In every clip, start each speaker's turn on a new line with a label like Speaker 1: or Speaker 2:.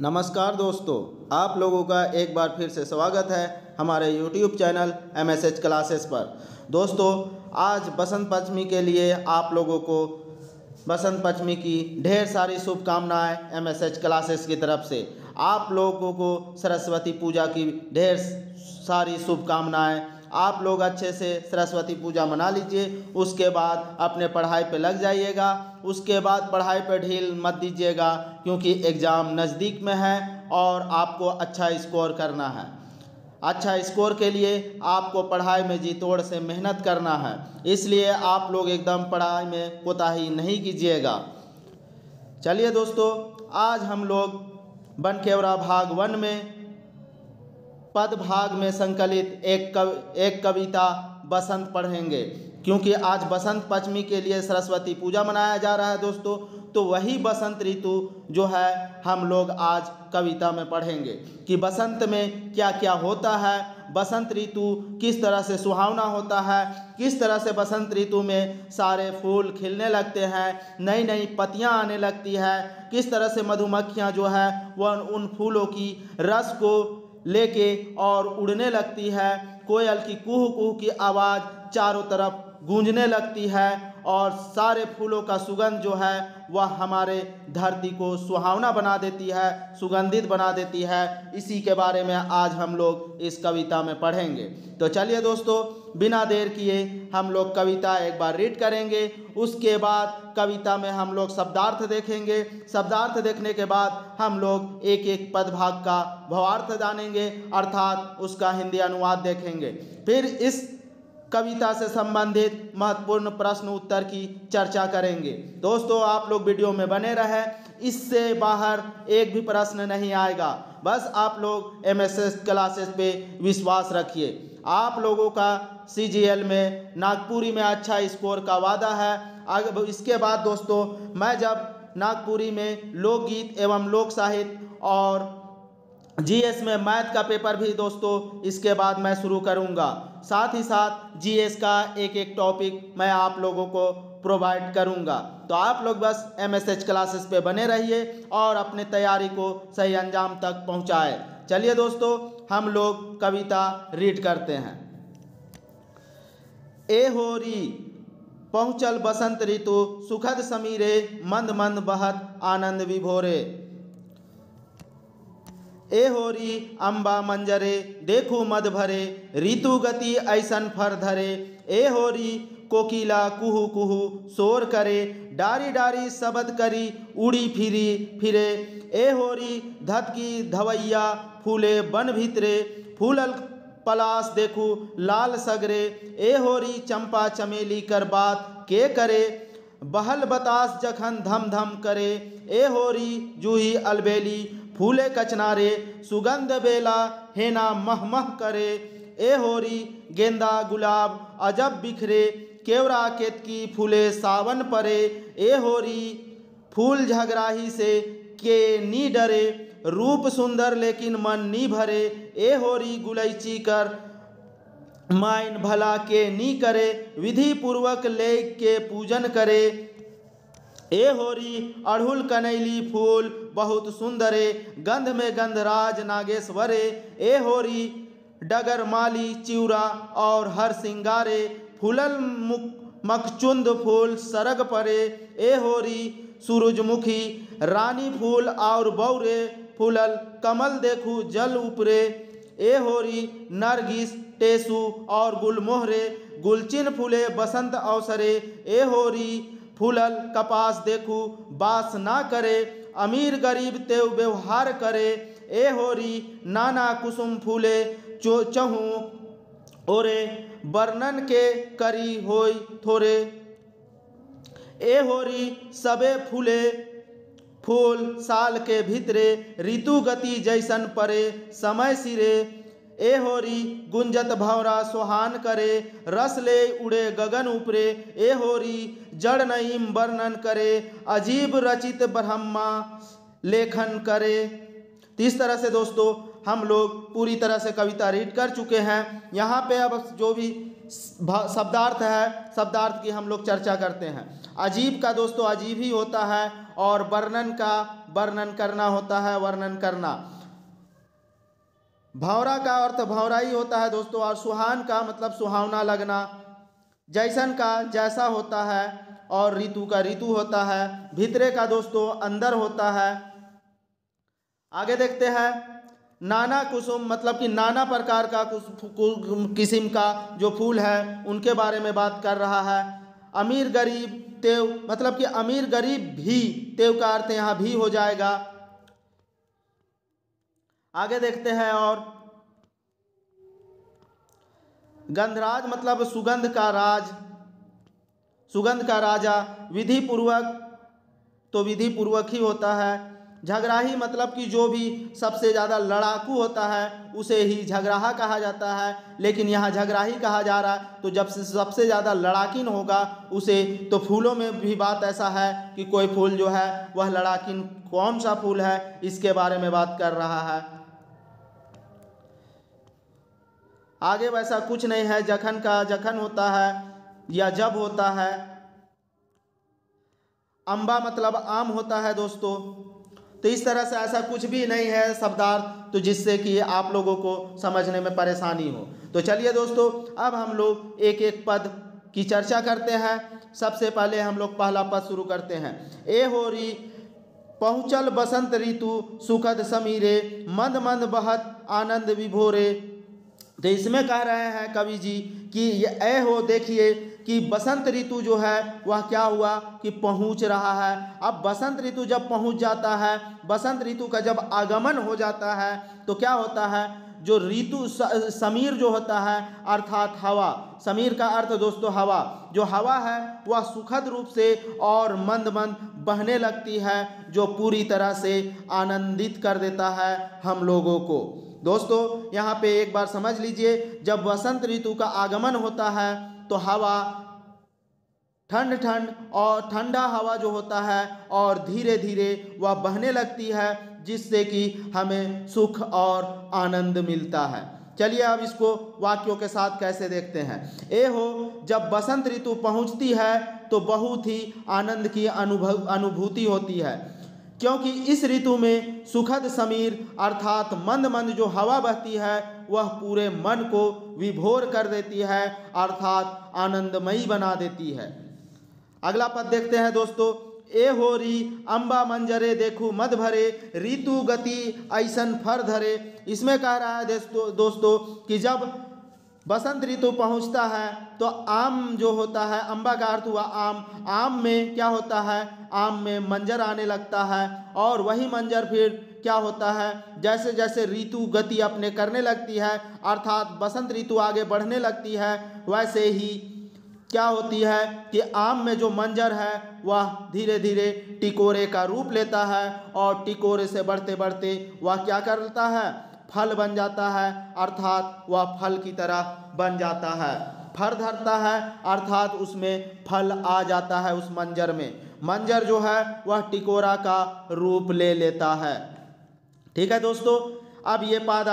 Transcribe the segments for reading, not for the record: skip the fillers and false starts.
Speaker 1: नमस्कार दोस्तों, आप लोगों का एक बार फिर से स्वागत है हमारे YouTube चैनल MSH क्लासेस पर। दोस्तों, आज बसंत पंचमी के लिए आप लोगों को बसंत पंचमी की ढेर सारी शुभकामनाएं MSH क्लासेस की तरफ से। आप लोगों को सरस्वती पूजा की ढेर सारी शुभकामनाएं। आप लोग अच्छे से सरस्वती पूजा मना लीजिए, उसके बाद अपने पढ़ाई पे लग जाइएगा। उसके बाद पढ़ाई पे ढील मत दीजिएगा, क्योंकि एग्ज़ाम नज़दीक में है और आपको अच्छा स्कोर करना है। अच्छा स्कोर के लिए आपको पढ़ाई में जी तोड़ से मेहनत करना है, इसलिए आप लोग एकदम पढ़ाई में कोताही नहीं कीजिएगा। चलिए दोस्तों, आज हम लोग बनकेवरा भाग 1 में पद भाग में संकलित एक कविता बसंत पढ़ेंगे, क्योंकि आज बसंत पंचमी के लिए सरस्वती पूजा मनाया जा रहा है दोस्तों। तो वही बसंत ऋतु जो है हम लोग आज कविता में पढ़ेंगे कि बसंत में क्या क्या होता है, बसंत ऋतु किस तरह से सुहावना होता है, किस तरह से बसंत ऋतु में सारे फूल खिलने लगते हैं, नई नई पत्तियां आने लगती है, किस तरह से मधुमक्खियां जो है वह उन फूलों की रस को लेके और उड़ने लगती है। कोयल की कुहू कुहू की आवाज़ चारों तरफ गूंजने लगती है और सारे फूलों का सुगंध जो है वह हमारे धरती को सुहावना बना देती है, सुगंधित बना देती है। इसी के बारे में आज हम लोग इस कविता में पढ़ेंगे। तो चलिए दोस्तों, बिना देर किए हम लोग कविता एक बार रीड करेंगे। उसके बाद कविता में हम लोग शब्दार्थ देखेंगे। शब्दार्थ देखने के बाद हम लोग एक एक पद भाग का भावार्थ जानेंगे, अर्थात उसका हिंदी अनुवाद देखेंगे। फिर इस कविता से संबंधित महत्वपूर्ण प्रश्न उत्तर की चर्चा करेंगे। दोस्तों, आप लोग वीडियो में बने रहें, इससे बाहर एक भी प्रश्न नहीं आएगा। बस आप लोग MSH क्लासेस पे विश्वास रखिए। आप लोगों का CGL में नागपुरी में अच्छा स्कोर का वादा है। आगे इसके बाद दोस्तों, मैं जब नागपुरी में लोकगीत एवं लोक साहित्य और GS में मैथ का पेपर भी दोस्तों इसके बाद मैं शुरू करूंगा। साथ ही साथ GS का एक एक टॉपिक मैं आप लोगों को प्रोवाइड करूंगा। तो आप लोग बस MSH क्लासेस पे बने रहिए और अपने तैयारी को सही अंजाम तक पहुंचाए। चलिए दोस्तों, हम लोग कविता रीड करते हैं। ए होरी पहुँचल बसंत ऋतु, सुखद समीरे मंद मंद बहत आनंद विभोरे। ए होरी अम्बा मंजरे, देखू मद भरे, ऋतु गति ऐसन फर धरे। ए होरी कोकिला कुहू कुहू शोर करे, डारी डारी शबद करी उड़ी फिरे। ए होरी धतकी धवैया फूले बन भीतरे, फूलल पलास देखू लाल सगरे। ए होरी चंपा चमेली कर बात के करे, बहल बतास जखन धम धम करे। ए होरी जूही अलबेली फूले कचनारे, सुगंध बेला हेना मह मह करे। ए होरी गेंदा गुलाब अजब बिखरे, केवरा केतकी फूले सावन परे। ए होरी फूल झगराही से के नी डरे, रूप सुंदर लेकिन मन नी भरे। ए होरी गुलैची कर माइन भला के नी करे, विधि पूर्वक ले के पूजन करे। ए होरी अड़हुल कनैली फूल बहुत सुंदरे, गंध में गंधराज नागेश्वरे। ए होरी डगर माली चिउरा और हर सिंगारे, फूलल मकचुंद फूल सरग परे। ए होरी सूरजमुखी रानी फूल और बौरे, फूलल कमल देखू जल उपरे। ए होरी नरगिस टेसू और गुलमोहरे, गुलचिन फूले बसंत अवसरे। ए होरी फूलल कपास देखू बास ना करे, अमीर गरीब तेव व्यवहार करे। ए होरी नाना कुसुम फूले चहू ओरे, वर्णन के करी होय थोरे। ए होरी सबे फूले फूल साल के भीतरे, ऋतु गति जैसन परे समय सिरे। ए होरी गुंजत भंवरा सोहान करे, रस ले उड़े गगन उपरे। ए होरी जड़ नईम वर्णन करे, अजीब रचित ब्रह्मा लेखन करे। तो इस तरह से दोस्तों हम लोग पूरी तरह से कविता रीड कर चुके हैं। यहाँ पे अब जो भी शब्दार्थ है, शब्दार्थ की हम लोग चर्चा करते हैं। अजीब का दोस्तों अजीब ही होता है और वर्णन का वर्णन करना होता है, वर्णन करना। भंवरा का अर्थ भंवरा ही होता है दोस्तों, और सुहान का मतलब सुहावना लगना। जैसन का जैसा होता है, और ऋतु का ऋतु होता है। भीतरे का दोस्तों अंदर होता है। आगे देखते हैं, नाना कुसुम मतलब कि नाना प्रकार का किस्म का जो फूल है उनके बारे में बात कर रहा है। अमीर गरीब तेव मतलब कि अमीर गरीब भी, तेव का अर्थ यहाँ भी हो जाएगा। आगे देखते हैं, और गंधराज मतलब सुगंध का राज, सुगंध का राजा। विधि पूर्वक तो विधि पूर्वक ही होता है। झगड़ाही मतलब कि जो भी सबसे ज़्यादा लड़ाकू होता है उसे ही झगड़ाहा कहा जाता है, लेकिन यहाँ झगड़ाही कहा जा रहा है, तो जब सबसे ज़्यादा लड़ाकिन होगा उसे, तो फूलों में भी बात ऐसा है कि कोई फूल जो है वह लड़ाकिन कौन सा फूल है इसके बारे में बात कर रहा है। आगे वैसा कुछ नहीं है। जखन का जखन होता है या जब होता है। अम्बा मतलब आम होता है दोस्तों। तो इस तरह से ऐसा कुछ भी नहीं है शब्दार्थ, तो जिससे कि आप लोगों को समझने में परेशानी हो। तो चलिए दोस्तों, अब हम लोग एक एक पद की चर्चा करते हैं। सबसे पहले हम लोग पहला पद शुरू करते हैं। ए होरी पहुँचल बसंत ऋतु सुखद समीरे, मंद मंद बहत आनंद विभोरे। तो इसमें कह रहे हैं कवि जी कि ये ए हो, देखिए कि बसंत ऋतु जो है वह क्या हुआ कि पहुंच रहा है। अब बसंत ऋतु जब पहुंच जाता है, बसंत ऋतु का जब आगमन हो जाता है, तो क्या होता है, जो ऋतु समीर जो होता है अर्थात हवा, समीर का अर्थ दोस्तों हवा, जो हवा है वह सुखद रूप से और मंद मंद बहने लगती है, जो पूरी तरह से आनंदित कर देता है हम लोगों को। दोस्तों यहाँ पे एक बार समझ लीजिए, जब बसंत ऋतु का आगमन होता है तो हवा ठंड ठंड और ठंडा हवा जो होता है और धीरे धीरे वह बहने लगती है, जिससे कि हमें सुख और आनंद मिलता है। चलिए अब इसको वाक्यों के साथ कैसे देखते हैं। ए हो, जब बसंत ऋतु पहुंचती है तो बहुत ही आनंद की अनुभूति होती है, क्योंकि इस ऋतु में सुखद समीर अर्थात मंद मंद जो हवा बहती है वह पूरे मन को विभोर कर देती है, अर्थात आनंदमयी बना देती है। अगला पद देखते हैं दोस्तों। ए होरी अम्बा मंजरे देखू मद भरे, ऋतु गति ऐसन फर धरे। इसमें कह रहा है दोस्तों कि जब बसंत ऋतु पहुंचता है तो आम जो होता है, अम्बा का अर्थ हुआ आम, आम में क्या होता है, आम में मंजर आने लगता है, और वही मंजर फिर क्या होता है, जैसे जैसे ऋतु गति अपने करने लगती है अर्थात बसंत ऋतु आगे बढ़ने लगती है, वैसे ही क्या होती है कि आम में जो मंजर है वह धीरे धीरे टिकोरे का रूप लेता है, और टिकोरे से बढ़ते बढ़ते वह क्या करता है, फल बन जाता है, अर्थात वह फल की तरह बन जाता है, फर धरता है, अर्थात उसमें फल आ जाता है उस मंजर में। मंजर जो है वह टिकोरा का रूप ले लेता है। ठीक है दोस्तों, अब ये पद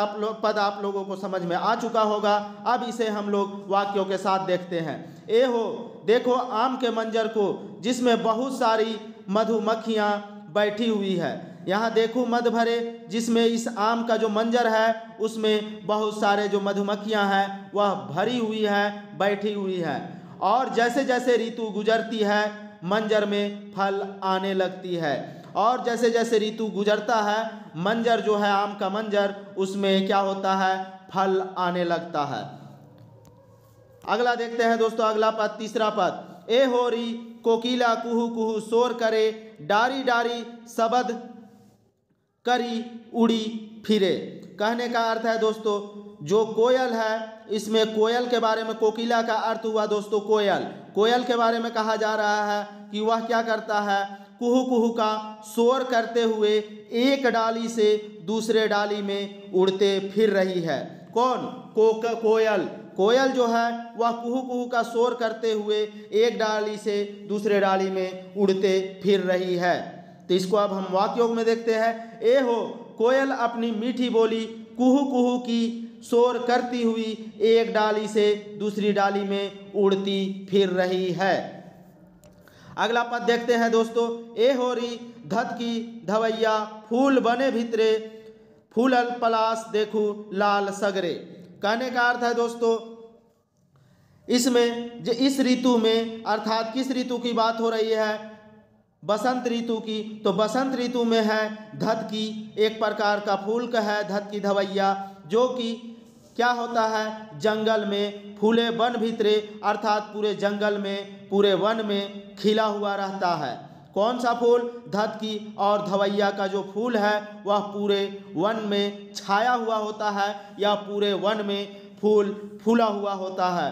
Speaker 1: आप लोगों को समझ में आ चुका होगा। अब इसे हम लोग वाक्यों के साथ देखते हैं। ए हो, देखो आम के मंजर को जिसमें बहुत सारी मधुमक्खियाँ बैठी हुई है। यहाँ देखो मद भरे, जिसमें इस आम का जो मंजर है उसमें बहुत सारे जो मधुमक्खियाँ हैं वह भरी हुई है, बैठी हुई है, और जैसे जैसे ऋतु गुजरती है मंजर में फल आने लगती है, और जैसे जैसे ऋतु गुजरता है मंजर जो है आम का मंजर उसमें क्या होता है, फल आने लगता है। अगला देखते हैं दोस्तों, अगला पद, तीसरा पद। ए होरी कोकिला कुहू कुहू शोर करे, डारी डारी शबद करी उड़ी फिरे। कहने का अर्थ है दोस्तों, जो कोयल है, इसमें कोयल के बारे में, कोकिला का अर्थ हुआ दोस्तों कोयल, कोयल के बारे में कहा जा रहा है कि वह क्या करता है, कुहू कुहू का शोर करते हुए एक डाली से दूसरे डाली में उड़ते फिर रही है। कौन? कोयल। कोयल जो है वह कुहू कुहू का शोर करते हुए एक डाली से दूसरे डाली में उड़ते फिर रही है। तो इसको अब हम वाक्यों में देखते हैं। ए हो, कोयल अपनी मीठी बोली कुहू कुहू की शोर करती हुई एक डाली से दूसरी डाली में उड़ती फिर रही है। अगला पद देखते हैं दोस्तों, ए होरी धतकी धवैया फूल बने भितरे फूलल पलास देखू लाल सगरे। कहने का अर्थ है दोस्तों, इसमें इस ऋतु में अर्थात किस ऋतु की बात हो रही है, बसंत ऋतु की। तो बसंत ऋतु में है धतकी, एक प्रकार का फूल का है धतकी धवैया, जो कि क्या होता है, जंगल में फूले वन भीतरे अर्थात पूरे जंगल में पूरे वन में खिला हुआ रहता है। कौन सा फूल, धतकी और धवैया का जो फूल है वह पूरे वन में छाया हुआ होता है या पूरे वन में फूल फूला हुआ होता है।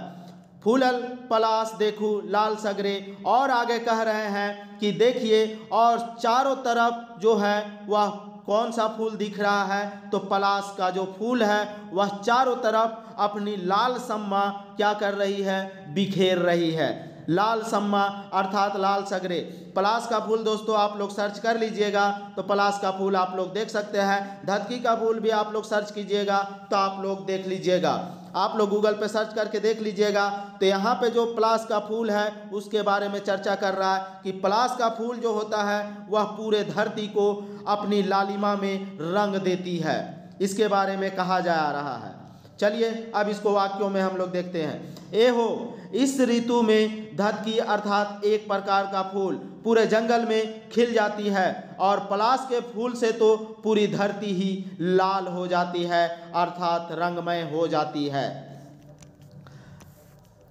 Speaker 1: फूलल पलास देखू लाल सगरे, और आगे कह रहे हैं कि देखिए और चारों तरफ जो है वह कौन सा फूल दिख रहा है, तो पलास का जो फूल है वह चारों तरफ अपनी लाल सम्मा क्या कर रही है, बिखेर रही है। लाल सम्मा अर्थात लाल सगरे। पलास का फूल दोस्तों आप लोग सर्च कर लीजिएगा तो पलास का फूल आप लोग देख सकते हैं। धतकी का फूल भी आप लोग सर्च कीजिएगा तो आप लोग देख लीजिएगा, आप लोग गूगल पे सर्च करके देख लीजिएगा। तो यहाँ पे जो पलास का फूल है उसके बारे में चर्चा कर रहा है कि पलास का फूल जो होता है वह पूरे धरती को अपनी लालिमा में रंग देती है, इसके बारे में कहा जा रहा है। चलिए अब इसको वाक्यों में हम लोग देखते हैं। ए हो, इस ऋतु में धतकी अर्थात एक प्रकार का फूल पूरे जंगल में खिल जाती है और पलास के फूल से तो पूरी धरती ही लाल हो जाती है अर्थात रंगमय हो जाती है।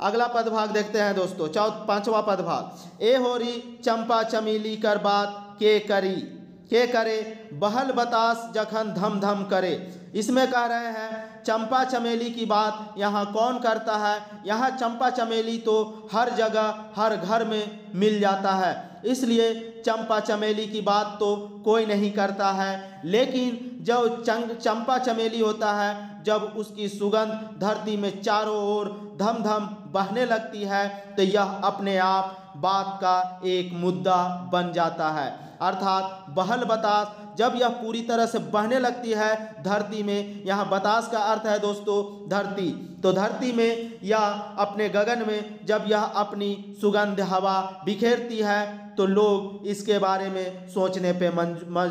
Speaker 1: अगला पदभाग देखते हैं दोस्तों, पांचवा पदभाग। ए होरी चंपा चमेली कर बात के करे बहल बतास जखन धम धम करे। इसमें कह रहे हैं चंपा चमेली की बात यहाँ कौन करता है। यहाँ चंपा चमेली तो हर जगह हर घर में मिल जाता है, इसलिए चंपा चमेली की बात तो कोई नहीं करता है। लेकिन जब चंपा चमेली होता है, जब उसकी सुगंध धरती में चारों ओर धम धम बहने लगती है तो यह अपने आप बात का एक मुद्दा बन जाता है। अर्थात बहल बतास जब यह पूरी तरह से बहने लगती है धरती में, यहाँ बतास का अर्थ है दोस्तों धरती, तो धरती में या अपने गगन में जब यह अपनी सुगंध हवा बिखेरती है तो लोग इसके बारे में सोचने पे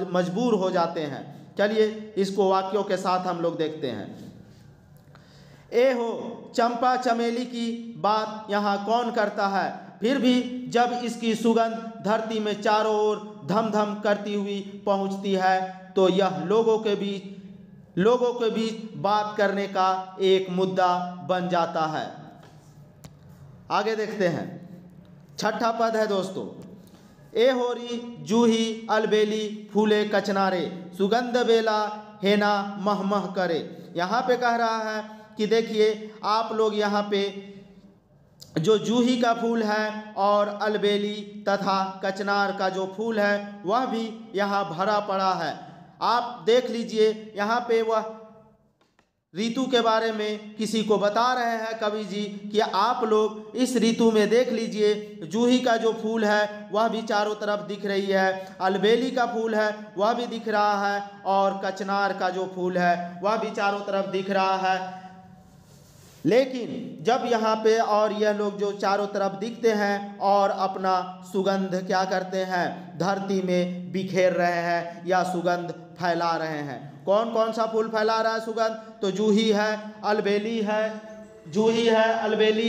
Speaker 1: मजबूर हो जाते हैं। चलिए इसको वाक्यों के साथ हम लोग देखते हैं। ए हो, चंपा चमेली की बात यहाँ कौन करता है, फिर भी जब इसकी सुगंध धरती में चारों ओर धम धम करती हुई पहुँचती है तो यह लोगों के बीच बात करने का एक मुद्दा बन जाता है। आगे देखते हैं, छठा पद है दोस्तों। ए होरी जूही अलबेली फूले कचनारे सुगंध बेला हेना मह मह करे। यहाँ पे कह रहा है कि देखिए आप लोग यहाँ पे जो जूही का फूल है और अलबेली तथा कचनार का जो फूल है वह भी यहाँ भरा पड़ा है। आप देख लीजिए यहाँ पे वह ऋतु के बारे में किसी को बता रहे हैं कवि जी कि आप लोग इस ऋतु में देख लीजिए जूही का जो फूल है वह भी चारों तरफ दिख रही है, अलबेली का फूल है वह भी दिख रहा है और कचनार का जो फूल है वह भी चारों तरफ दिख रहा है। लेकिन जब यहाँ पे और यह लोग जो चारों तरफ दिखते हैं और अपना सुगंध क्या करते हैं, धरती में बिखेर रहे हैं या सुगंध फैला रहे हैं। कौन कौन सा फूल फैला रहा है सुगंध, तो जूही है, अलबेली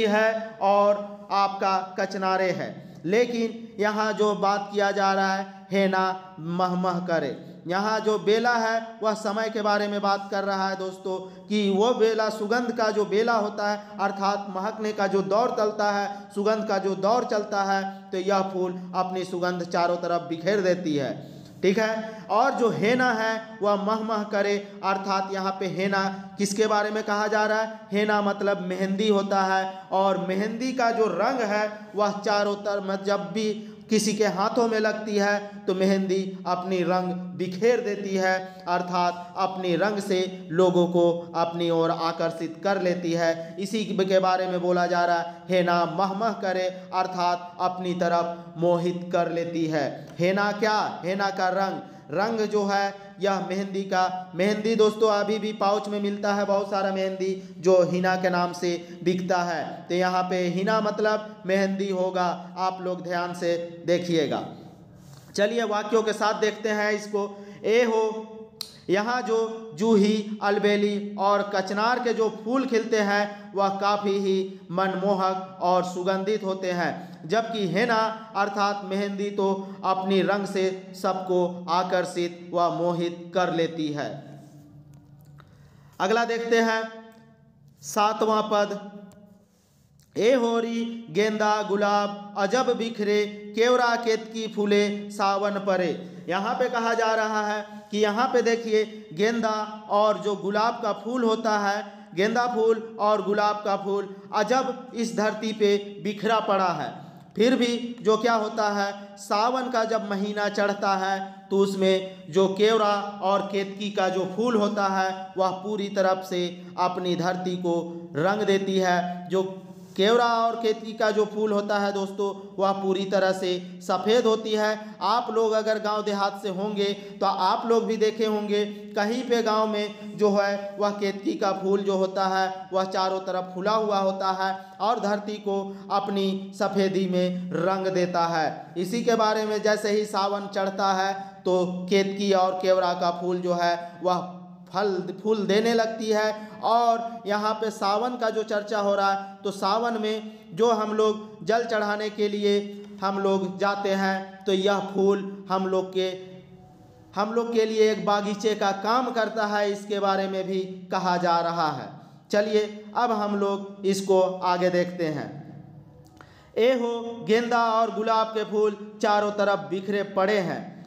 Speaker 1: है और आपका कचनारे है। लेकिन यहाँ जो बात किया जा रहा है हेना मह मह करे, यहाँ जो बेला है वह समय के बारे में बात कर रहा है दोस्तों कि वो बेला सुगंध का जो बेला होता है अर्थात महकने का जो दौर चलता है, सुगंध का जो दौर चलता है तो यह फूल अपनी सुगंध चारों तरफ बिखेर देती है, ठीक है। और जो हेना है वह मह मह करे अर्थात यहाँ पे हेना किसके बारे में कहा जा रहा है, हेना मतलब मेहंदी होता है और मेहंदी का जो रंग है वह चारों तरफ जब भी किसी के हाथों में लगती है तो मेहंदी अपनी रंग बिखेर देती है अर्थात अपनी रंग से लोगों को अपनी ओर आकर्षित कर लेती है। इसी के बारे में बोला जा रहा है हेना मह मह करे अर्थात अपनी तरफ मोहित कर लेती है। हेना क्या, हेना का रंग, रंग जो है यह मेहंदी का, मेहंदी दोस्तों अभी भी पाउच में मिलता है बहुत सारा मेहंदी जो हिना के नाम से बिकता है। तो यहाँ पे हिना मतलब मेहंदी होगा, आप लोग ध्यान से देखिएगा। चलिए वाक्यों के साथ देखते हैं इसको। ए हो, यहाँ जो जूही, अलबेली और कचनार के जो फूल खिलते हैं वह काफ़ी ही मनमोहक और सुगंधित होते हैं, जबकि हेना अर्थात मेहंदी तो अपनी रंग से सबको आकर्षित व मोहित कर लेती है। अगला देखते हैं 7वां पद। ए होरी गेंदा गुलाब अजब बिखरे, केवड़ा केतकी फूले सावन परे। यहाँ पे कहा जा रहा है कि यहाँ पे देखिए गेंदा और जो गुलाब का फूल होता है, गेंदा फूल और गुलाब का फूल अजब इस धरती पे बिखरा पड़ा है। फिर भी जो क्या होता है, सावन का जब महीना चढ़ता है तो उसमें जो केवड़ा और केतकी का जो फूल होता है वह पूरी तरफ से अपनी धरती को रंग देती है। जो केवड़ा और केतकी का जो फूल होता है दोस्तों वह पूरी तरह से सफ़ेद होती है। आप लोग अगर गांव देहात से होंगे तो आप लोग भी देखे होंगे कहीं पे गांव में जो है वह केतकी का फूल जो होता है वह चारों तरफ फूला हुआ होता है और धरती को अपनी सफ़ेदी में रंग देता है। इसी के बारे में जैसे ही सावन चढ़ता है तो केतकी और केवड़ा का फूल जो है वह फूल देने लगती है। और यहाँ पे सावन का जो चर्चा हो रहा है तो सावन में जो हम लोग जल चढ़ाने के लिए हम लोग जाते हैं तो यह फूल हम लोग के लिए एक बागीचे का काम करता है, इसके बारे में भी कहा जा रहा है। चलिए अब हम लोग इसको आगे देखते हैं। ए हो गेंदा और गुलाब के फूल चारों तरफ बिखरे पड़े हैं,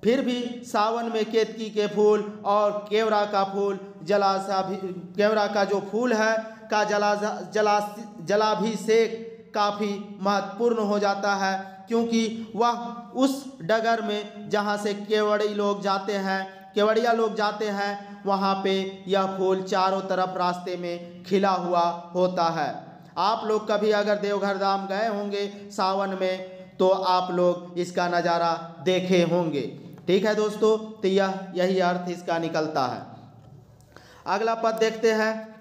Speaker 1: फिर भी सावन में केतकी के फूल और केवड़ा का फूल केवड़ा का जो फूल है का जलाभिषेक काफ़ी महत्वपूर्ण हो जाता है, क्योंकि वह उस डगर में जहाँ से केवड़िया लोग जाते हैं वहाँ पे यह फूल चारों तरफ रास्ते में खिला हुआ होता है। आप लोग कभी अगर देवघर धाम गए होंगे सावन में तो आप लोग इसका नज़ारा देखे होंगे। ठीक है दोस्तों, तो यही अर्थ इसका निकलता है। अगला पद देखते हैं।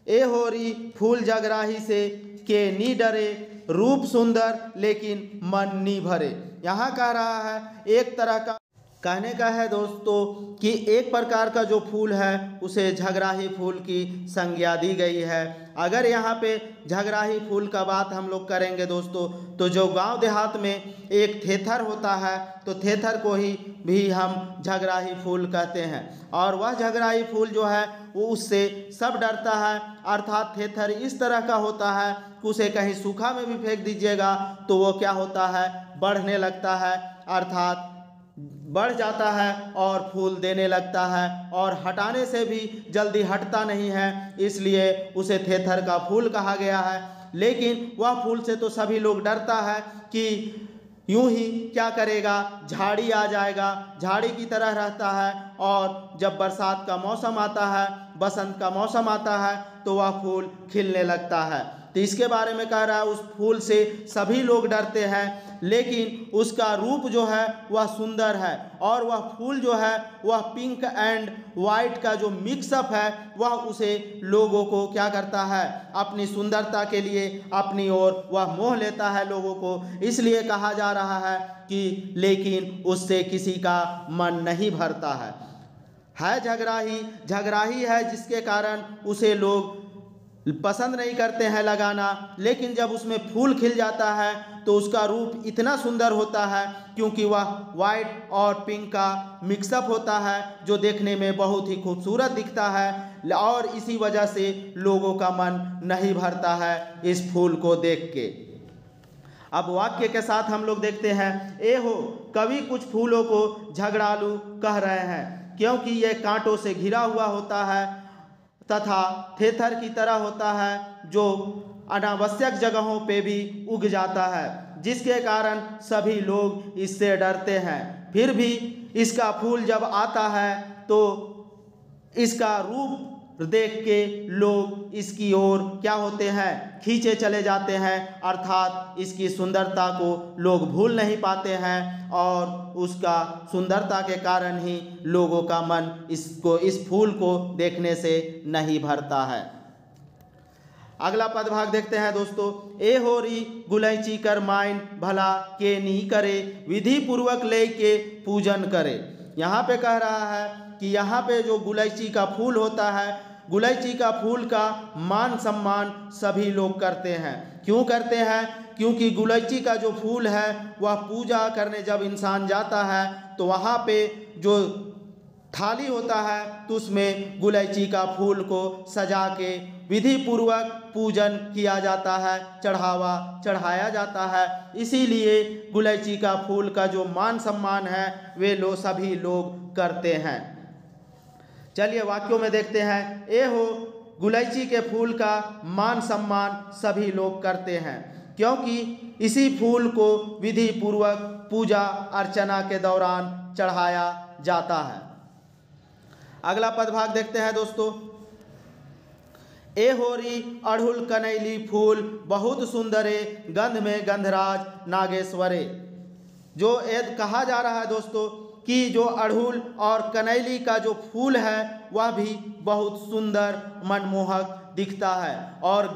Speaker 1: ए होरी फूल जगराही से के नी डरे, रूप सुंदर लेकिन मन नी भरे। यहाँ कह रहा है एक तरह का कहने का है दोस्तों कि एक प्रकार का जो फूल है उसे झगराही फूल की संज्ञा दी गई है। अगर यहाँ पे झगराही फूल का बात हम लोग करेंगे दोस्तों तो जो गांव देहात में एक थेथर होता है तो थेथर को ही भी हम झगराही फूल कहते हैं। और वह झगराही फूल जो है वो उससे सब डरता है, अर्थात थेथर इस तरह का होता है कि उसे कहीं सूखा में भी फेंक दीजिएगा तो वो क्या होता है, बढ़ने लगता है, अर्थात बढ़ जाता है और फूल देने लगता है और हटाने से भी जल्दी हटता नहीं है, इसलिए उसे थेथर का फूल कहा गया है। लेकिन वह फूल से तो सभी लोग डरता है कि यूं ही क्या करेगा, झाड़ी आ जाएगा, झाड़ी की तरह रहता है। और जब बरसात का मौसम आता है, बसंत का मौसम आता है तो वह फूल खिलने लगता है। तो इसके बारे में कह रहा है उस फूल से सभी लोग डरते हैं, लेकिन उसका रूप जो है वह सुंदर है और वह फूल जो है वह पिंक एंड वाइट का जो मिक्सअप है वह उसे लोगों को क्या करता है, अपनी सुंदरता के लिए अपनी ओर वह मोह लेता है लोगों को। इसलिए कहा जा रहा है कि लेकिन उससे किसी का मन नहीं भरता है झगराही है जिसके कारण उसे लोग पसंद नहीं करते हैं लगाना। लेकिन जब उसमें फूल खिल जाता है तो उसका रूप इतना सुंदर होता है क्योंकि वह वाइट और पिंक का मिक्सअप होता है जो देखने में बहुत ही खूबसूरत दिखता है और इसी वजह से लोगों का मन नहीं भरता है इस फूल को देख के। अब वाक्य के साथ हम लोग देखते हैं। ए हो कवि कुछ फूलों को झगड़ालू कह रहे हैं क्योंकि यह कांटों से घिरा हुआ होता है तथा थेथर की तरह होता है जो अनावश्यक जगहों पे भी उग जाता है, जिसके कारण सभी लोग इससे डरते हैं। फिर भी इसका फूल जब आता है तो इसका देख के लोग इसकी ओर क्या होते हैं, खींचे चले जाते हैं, अर्थात इसकी सुंदरता को लोग भूल नहीं पाते हैं और उसका सुंदरता के कारण ही लोगों का मन इस फूल को देखने से नहीं भरता है। अगला पदभाग देखते हैं दोस्तों। ए होरी गुलैची कर माइन भला के नी करे, विधि पूर्वक ले के पूजन करे। यहाँ पे कह रहा है कि यहाँ पे जो गुलैची का फूल होता है, गुलैची का फूल का मान सम्मान सभी लोग करते हैं। क्यों करते हैं? क्योंकि गुलैची का जो फूल है वह पूजा करने जब इंसान जाता है तो वहाँ पे जो थाली होता है तो उसमें गुलैची का फूल को सजा के विधि पूर्वक पूजन किया जाता है, चढ़ावा चढ़ाया जाता है। इसीलिए गुलैची का फूल का जो मान सम्मान है वे लोग सभी लोग करते हैं। चलिए वाक्यों में देखते हैं। ए हो गुलैची के फूल का मान सम्मान सभी लोग करते हैं क्योंकि इसी फूल को विधि पूर्वक पूजा अर्चना के दौरान चढ़ाया जाता है। अगला पदभाग देखते हैं दोस्तों। ए होरी अड़हुल कनैली फूल बहुत सुंदरे, गंध में गंधराज नागेश्वरे। जो कहा जा रहा है दोस्तों कि जो अड़हुल और कनैली का जो फूल है वह भी बहुत सुंदर मनमोहक दिखता है और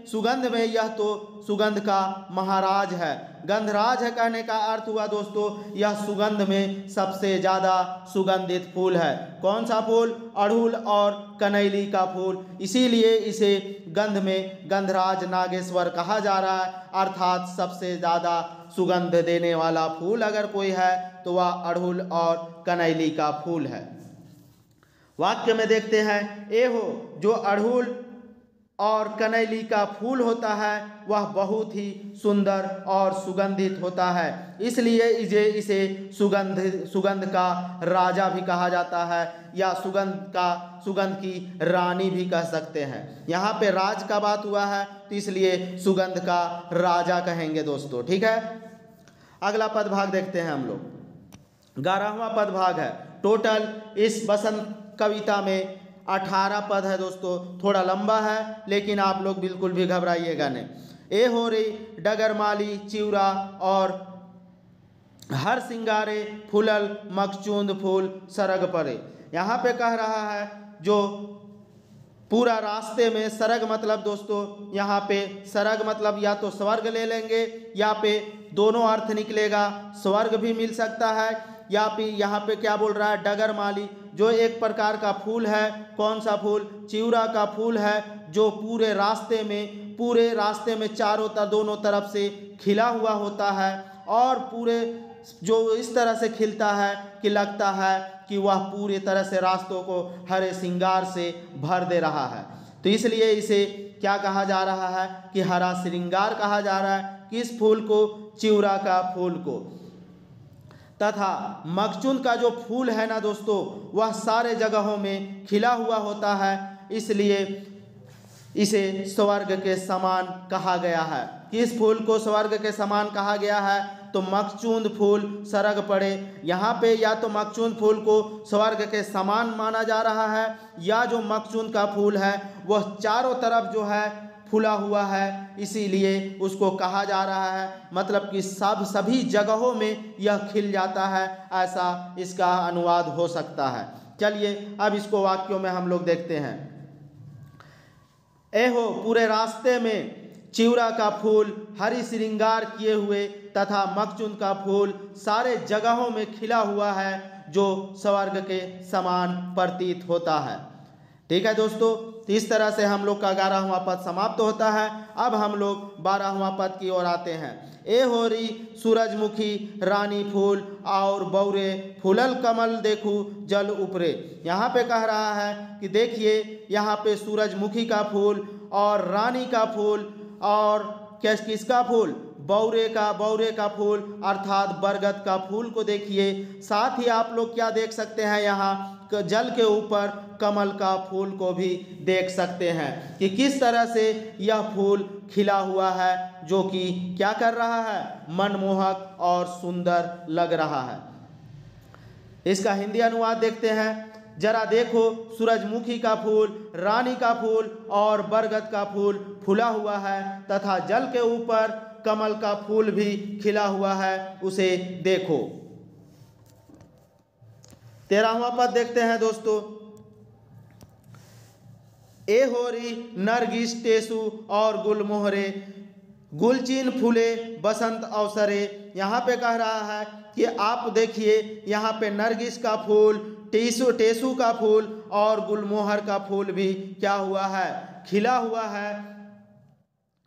Speaker 1: सुगंध में यह तो सुगंध का महाराज है। गंधराज है कहने का अर्थ हुआ दोस्तों यह सुगंध में सबसे ज़्यादा सुगंधित फूल है। कौन सा फूल? अड़हुल और कनैली का फूल। इसीलिए इसे गंध में गंधराज नागेश्वर कहा जा रहा है, अर्थात सबसे ज़्यादा सुगंध देने वाला फूल अगर कोई है तो वह अड़हुल और कनैली का फूल है। वाक्य में देखते हैं। ए हो जो अड़हुल और कनैली का फूल होता है वह बहुत ही सुंदर और सुगंधित होता है, इसलिए इसे सुगंध का राजा भी कहा जाता है या सुगंध की रानी भी कह सकते हैं। यहाँ पे राज का बात हुआ है तो इसलिए सुगंध का राजा कहेंगे दोस्तों, ठीक है। अगला पदभाग देखते हैं हम लोग। 11वां पदभाग है। टोटल इस बसंत कविता में 18 पद है दोस्तों, थोड़ा लंबा है लेकिन आप लोग बिल्कुल भी घबराइएगा नहीं। ए हो रे डगरमाली चिवरा और हर सिंगारे फूलल मकचूंद फूल सरग पड़े। यहाँ पे कह रहा है जो पूरा रास्ते में, सरग मतलब दोस्तों यहाँ पे सरग मतलब या तो स्वर्ग ले लेंगे या पे दोनों अर्थ निकलेगा, स्वर्ग भी मिल सकता है या फिर यहाँ पे क्या बोल रहा है, डगरमाली जो एक प्रकार का फूल है। कौन सा फूल? चिवरा का फूल है जो पूरे रास्ते में दोनों तरफ से खिला हुआ होता है और पूरे जो इस तरह से खिलता है कि लगता है कि वह पूरी तरह से रास्तों को हरे श्रृंगार से भर दे रहा है। तो इसलिए इसे क्या कहा जा रहा है कि हरा श्रृंगार कहा जा रहा है। किस फूल को? चिवरा का फूल को। तथा मकचूंद का जो फूल है ना दोस्तों वह सारे जगहों में खिला हुआ होता है, इसलिए इसे स्वर्ग के समान कहा गया है। किस फूल को स्वर्ग के समान कहा गया है? तो मकचूंद फूल सरग पड़े। यहाँ पे या तो मकचूंद फूल को स्वर्ग के समान माना जा रहा है या जो मकचूंद का फूल है वह चारों तरफ जो है फूला हुआ है, इसीलिए उसको कहा जा रहा है, मतलब कि सभी जगहों में यह खिल जाता है, ऐसा इसका अनुवाद हो सकता है। चलिए अब इसको वाक्यों में हम लोग देखते हैं। ए हो पूरे रास्ते में चिवरा का फूल हरी श्रृंगार किए हुए तथा मकचूंद का फूल सारे जगहों में खिला हुआ है जो स्वर्ग के समान प्रतीत होता है। ठीक है दोस्तों, तो इस तरह से हम लोग का 11वां पद समाप्त होता है। अब हम लोग 12वां पद की ओर आते हैं। ए होरी सूरजमुखी रानी फूल और बौरे फूलल कमल देखू जल उपरे। यहाँ पे कह रहा है कि देखिए यहाँ पे सूरजमुखी का फूल और रानी का फूल और किसका फूल? बौरे का फूल अर्थात बरगद का फूल को देखिए। साथ ही आप लोग क्या देख सकते हैं, यहाँ जल के ऊपर कमल का फूल को भी देख सकते हैं कि किस तरह से यह फूल खिला हुआ है जो कि क्या कर रहा है, मनमोहक और सुंदर लग रहा है। इसका हिंदी अनुवाद देखते हैं। जरा देखो, सूरजमुखी का फूल, रानी का फूल और बरगद का फूल फूला हुआ है तथा जल के ऊपर कमल का फूल भी खिला हुआ है, उसे देखो। 13वां पद देखते हैं दोस्तों। ए होरी नरगिस टेसु और गुलमोहरे, गुलचीन फूले बसंत अवसरे। यहाँ पे कह रहा है कि आप देखिए, यहाँ पे नरगिस का फूल, टेसु का फूल और गुलमोहर का फूल भी क्या हुआ है, खिला हुआ है।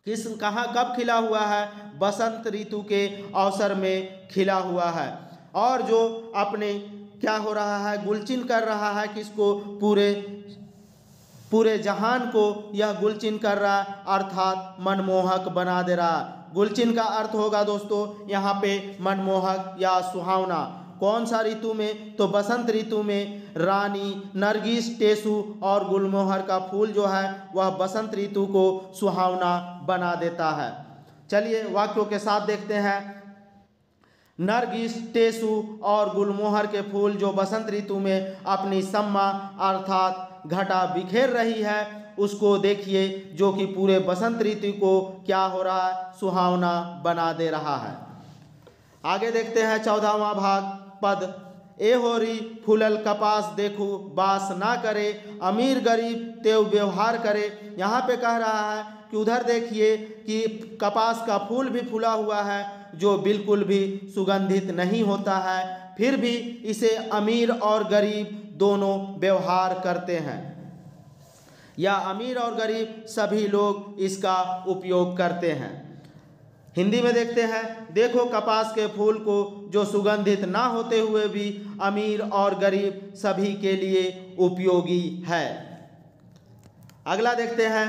Speaker 1: कहाँ कब खिला हुआ है? बसंत ऋतु के अवसर में खिला हुआ है। और जो अपने क्या हो रहा है, गुलचिन कर रहा है किसको? पूरे जहान को यह गुलचिन कर रहा, अर्थात मनमोहक बना दे रहा। गुलचिन का अर्थ होगा दोस्तों यहाँ पे मनमोहक या सुहावना। कौन सा ऋतु में? तो बसंत ऋतु में रानी, नरगिस, टेसु और गुलमोहर का फूल जो है वह बसंत ऋतु को सुहावना बना देता है। चलिए वाक्यों के साथ देखते हैं। नरगिस, टेसु और गुलमोहर के फूल जो बसंत ऋतु में अपनी सम्मा अर्थात घटा बिखेर रही है, उसको देखिए, जो कि पूरे बसंत ऋतु को क्या हो रहा है, सुहावना बना दे रहा है। आगे देखते हैं 14वां पद। ए होरी फूलल कपास देखू बास ना करे, अमीर गरीब तेव व्यवहार करे। यहाँ पे कह रहा है कि उधर देखिए कि कपास का फूल भी फूला हुआ है जो बिल्कुल भी सुगंधित नहीं होता है, फिर भी इसे अमीर और गरीब दोनों व्यवहार करते हैं, या अमीर और गरीब सभी लोग इसका उपयोग करते हैं। हिंदी में देखते हैं। देखो कपास के फूल को जो सुगंधित ना होते हुए भी अमीर और गरीब सभी के लिए उपयोगी है। अगला देखते हैं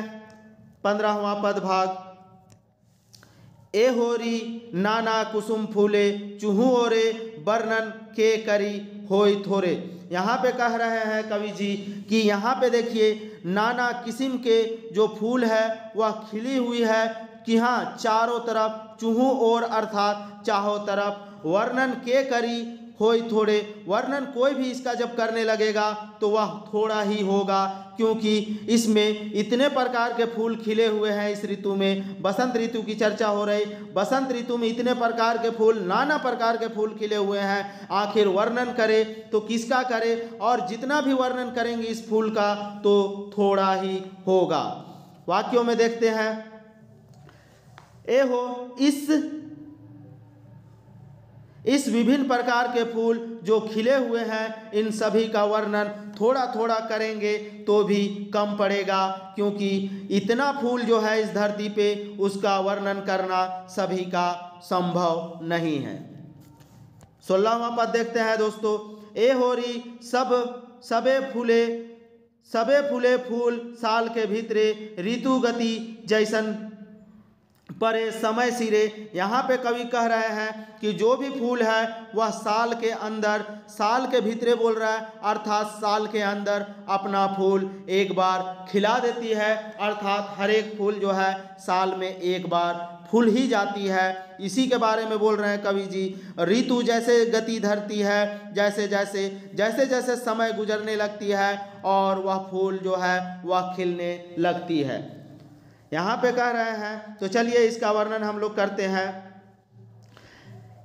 Speaker 1: 15वां पदभाग। ए होरी नाना कुसुम फूले चूहू ओरे, वर्णन के करी होय थोरे। यहाँ पे कह रहे हैं कवि जी कि यहाँ पे देखिए नाना किस्म के जो फूल है वह खिली हुई है कि हाँ चारों तरफ, चूहू ओर अर्थात चारों तरफ, वर्णन के करी होय थोड़े। वर्णन कोई भी इसका जब करने लगेगा तो वह थोड़ा ही होगा, क्योंकि इसमें इतने प्रकार के फूल खिले हुए हैं। इस ऋतु में बसंत ऋतु की चर्चा हो रही, बसंत ऋतु में इतने प्रकार के फूल, नाना प्रकार के फूल खिले हुए हैं। आखिर वर्णन करे तो किसका करे, और जितना भी वर्णन करेंगे इस फूल का तो थोड़ा ही होगा। वाक्यों में देखते हैं। ए हो इस विभिन्न प्रकार के फूल जो खिले हुए हैं, इन सभी का वर्णन थोड़ा थोड़ा करेंगे तो भी कम पड़ेगा, क्योंकि इतना फूल जो है इस धरती पे उसका वर्णन करना सभी का संभव नहीं है। 16वां पद देखते हैं दोस्तों। ए होरी सबे फूले फूल साल के भीतरे, ऋतु गति जैसन परे समय सिरे। यहाँ पे कवि कह रहे हैं कि जो भी फूल है वह साल के अंदर, साल के भीतरे बोल रहा है, अर्थात साल के अंदर अपना फूल एक बार खिला देती है, अर्थात हर एक फूल जो है साल में एक बार फूल ही जाती है। इसी के बारे में बोल रहे हैं कवि जी। ऋतु जैसे गति धरती है, जैसे जैसे समय गुजरने लगती है और वह फूल जो है वह खिलने लगती है। यहाँ पे कह रहे हैं, तो चलिए इसका वर्णन हम लोग करते हैं।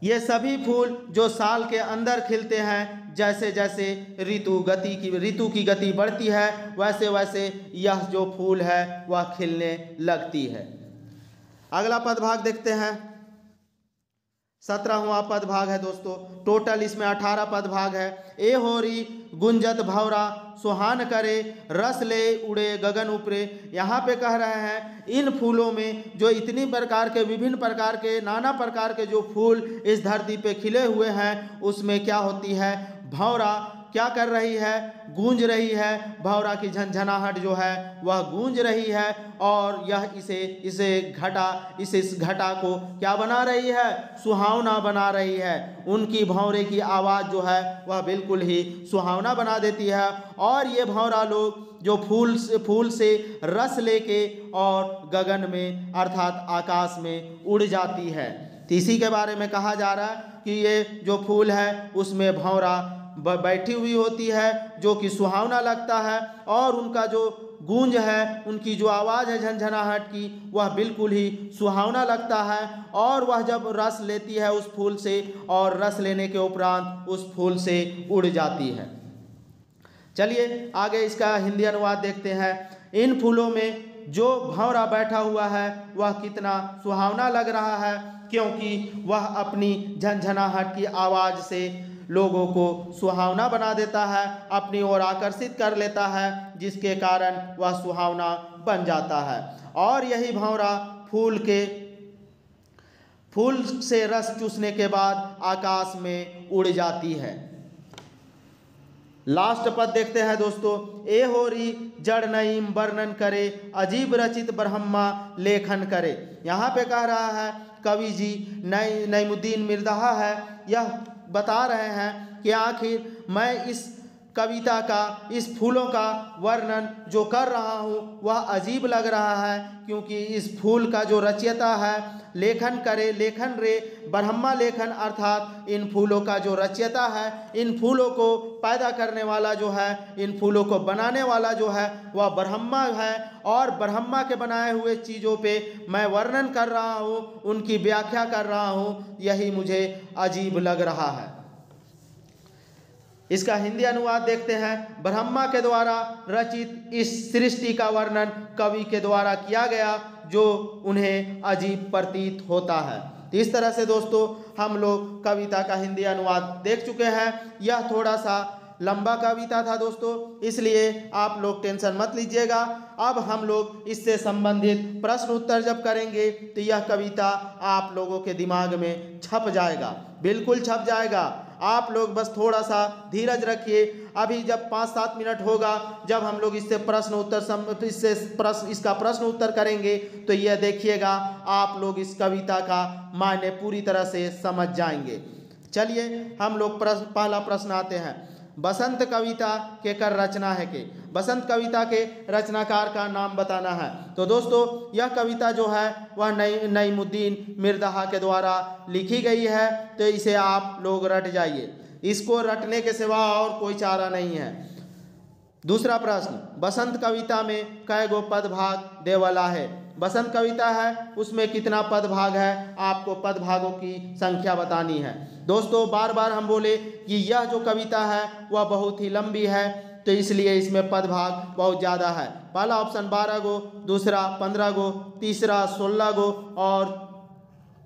Speaker 1: ये सभी फूल जो साल के अंदर खिलते हैं, जैसे जैसे ऋतु की गति बढ़ती है वैसे वैसे यह जो फूल है वह खिलने लगती है। अगला पदभाग देखते हैं। 17वां पदभाग है दोस्तों। टोटल इसमें 18 पदभाग है। ए होरी गुंजत भौरा सुहान करे, रस ले उड़े गगन ऊपरे। यहाँ पे कह रहे हैं इन फूलों में जो इतनी प्रकार के, विभिन्न प्रकार के, नाना प्रकार के जो फूल इस धरती पे खिले हुए हैं, उसमें क्या होती है, भौरा क्या कर रही है, गूंज रही है। भौरा की झनझनाहट जो है वह गूंज रही है, और यह इस घटा को क्या बना रही है, सुहावना बना रही है। उनकी भौरे की आवाज़ जो है वह बिल्कुल ही सुहावना बना देती है। और ये भौरा लोग जो फूल से रस लेके और गगन में अर्थात आकाश में उड़ जाती है। तो इसी के बारे में कहा जा रहा है कि ये जो फूल है उसमें भौरा बैठी हुई होती है, जो कि सुहावना लगता है, और उनका जो गूंज है, उनकी जो आवाज़ है झनझनाहट की, वह बिल्कुल ही सुहावना लगता है। और वह जब रस लेती है उस फूल से, और रस लेने के उपरांत उस फूल से उड़ जाती है। चलिए आगे इसका हिंदी अनुवाद देखते हैं। इन फूलों में जो भंवरा बैठा हुआ है वह कितना सुहावना लग रहा है, क्योंकि वह अपनी झनझनाहट की आवाज़ से लोगों को सुहावना बना देता है, अपनी ओर आकर्षित कर लेता है, जिसके कारण वह सुहावना बन जाता है। और यही भंवरा फूल से रस चूसने के बाद आकाश में उड़ जाती है। लास्ट पद देखते हैं दोस्तों। ए होरी जड़ नईम वर्णन करे, अजीब रचित ब्रह्मा लेखन करे। यहाँ पे कह रहा है कवि जी नईमुद्दीन मिर्दहा है, यह बता रहे हैं कि आखिर मैं इस कविता का, इस फूलों का वर्णन जो कर रहा हूँ वह अजीब लग रहा है, क्योंकि इस फूल का जो रचयिता है, लेखन करे, लेखन रे ब्रह्मा लेखन, अर्थात इन फूलों का जो रचयिता है, इन फूलों को पैदा करने वाला जो है, इन फूलों को बनाने वाला जो है वह ब्रह्मा है। और ब्रह्मा के बनाए हुए चीज़ों पे मैं वर्णन कर रहा हूँ, उनकी व्याख्या कर रहा हूँ, यही मुझे अजीब लग रहा है। इसका हिंदी अनुवाद देखते हैं। ब्रह्मा के द्वारा रचित इस सृष्टि का वर्णन कवि के द्वारा किया गया, जो उन्हें अजीब प्रतीत होता है। तो इस तरह से दोस्तों हम लोग कविता का हिंदी अनुवाद देख चुके हैं। यह थोड़ा सा लंबा कविता था दोस्तों, इसलिए आप लोग टेंशन मत लीजिएगा। अब हम लोग इससे संबंधित प्रश्न उत्तर जब करेंगे तो यह कविता आप लोगों के दिमाग में छप जाएगा, बिल्कुल छप जाएगा। आप लोग बस थोड़ा सा धीरज रखिए। अभी जब 5-7 मिनट होगा, जब हम लोग इसका प्रश्न उत्तर करेंगे, तो यह देखिएगा आप लोग इस कविता का मायने पूरी तरह से समझ जाएंगे। चलिए हम लोग पहला प्रश्न आते हैं। बसंत कविता के कर रचना है के, बसंत कविता के रचनाकार का नाम बताना है। तो दोस्तों यह कविता जो है वह नईमुद्दीन मिर्दहा के द्वारा लिखी गई है, तो इसे आप लोग रट जाइए। इसको रटने के सिवा और कोई चारा नहीं है। दूसरा प्रश्न, बसंत कविता में कै गो पद भाग देवला है। बसंत कविता है उसमें कितना पद भाग है, आपको पद भागों की संख्या बतानी है। दोस्तों बार बार हम बोले कि यह जो कविता है वह बहुत ही लंबी है, तो इसलिए इसमें पद भाग बहुत ज़्यादा है। पहला ऑप्शन 12 गो, दूसरा 15 गो, तीसरा 16 गो और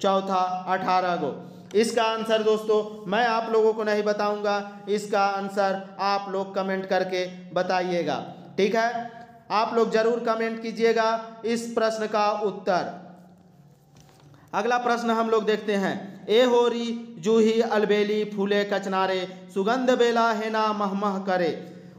Speaker 1: चौथा 18 गो। इसका आंसर दोस्तों मैं आप लोगों को नहीं बताऊंगा, इसका आंसर आप लोग कमेंट करके बताइएगा, ठीक है। आप लोग जरूर कमेंट कीजिएगा इस प्रश्न का उत्तर। अगला प्रश्न हम लोग देखते हैं। ए होरी जूही अलबेली फूले कचनारे, सुगंध बेला हेना महमह करे।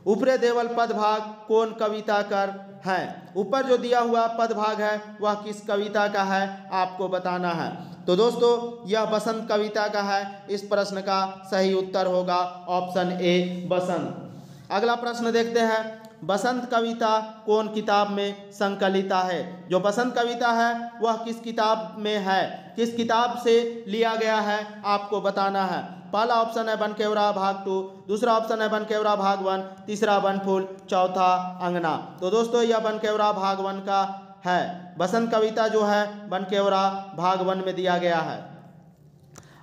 Speaker 1: ऊपरे देवल पद भाग कौन कविता कर है। ऊपर जो दिया हुआ पद भाग है वह किस कविता का है, आपको बताना है। तो दोस्तों यह बसंत कविता का है। इस प्रश्न का सही उत्तर होगा ऑप्शन ए बसंत। अगला प्रश्न देखते हैं। बसंत कविता कौन किताब में संकलिता है। जो बसंत कविता है वह किस किताब में है, किस किताब से लिया गया है, आपको बताना है। पहला ऑप्शन है बनकेवरा भाग 2, दूसरा ऑप्शन है बनकेवरा भाग 1, तीसरा बनफूल, चौथा अंगना। तो दोस्तों यह बनकेवरा भाग 1 का है। बसंत कविता जो है बनकेवरा भाग 1 में दिया गया है।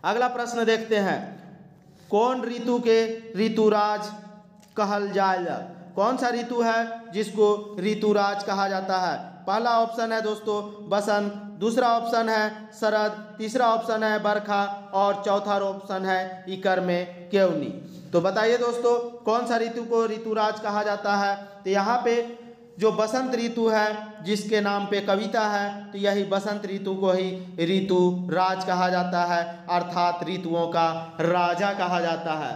Speaker 1: अगला प्रश्न देखते हैं। कौन ऋतु के ऋतुराज कहल जाएगा। कौन सा ऋतु है जिसको ऋतुराज कहा जाता है। पहला ऑप्शन है दोस्तों बसंत, दूसरा ऑप्शन है शरद, तीसरा ऑप्शन है बरखा और चौथा ऑप्शन है इकर में केवनी। तो बताइए दोस्तों कौन सा ऋतु को ऋतुराज कहा जाता है। तो यहाँ पे जो बसंत ऋतु है जिसके नाम पे कविता है, तो यही बसंत ऋतु को ही ऋतुराज कहा जाता है, अर्थात ऋतुओं का राजा कहा जाता है।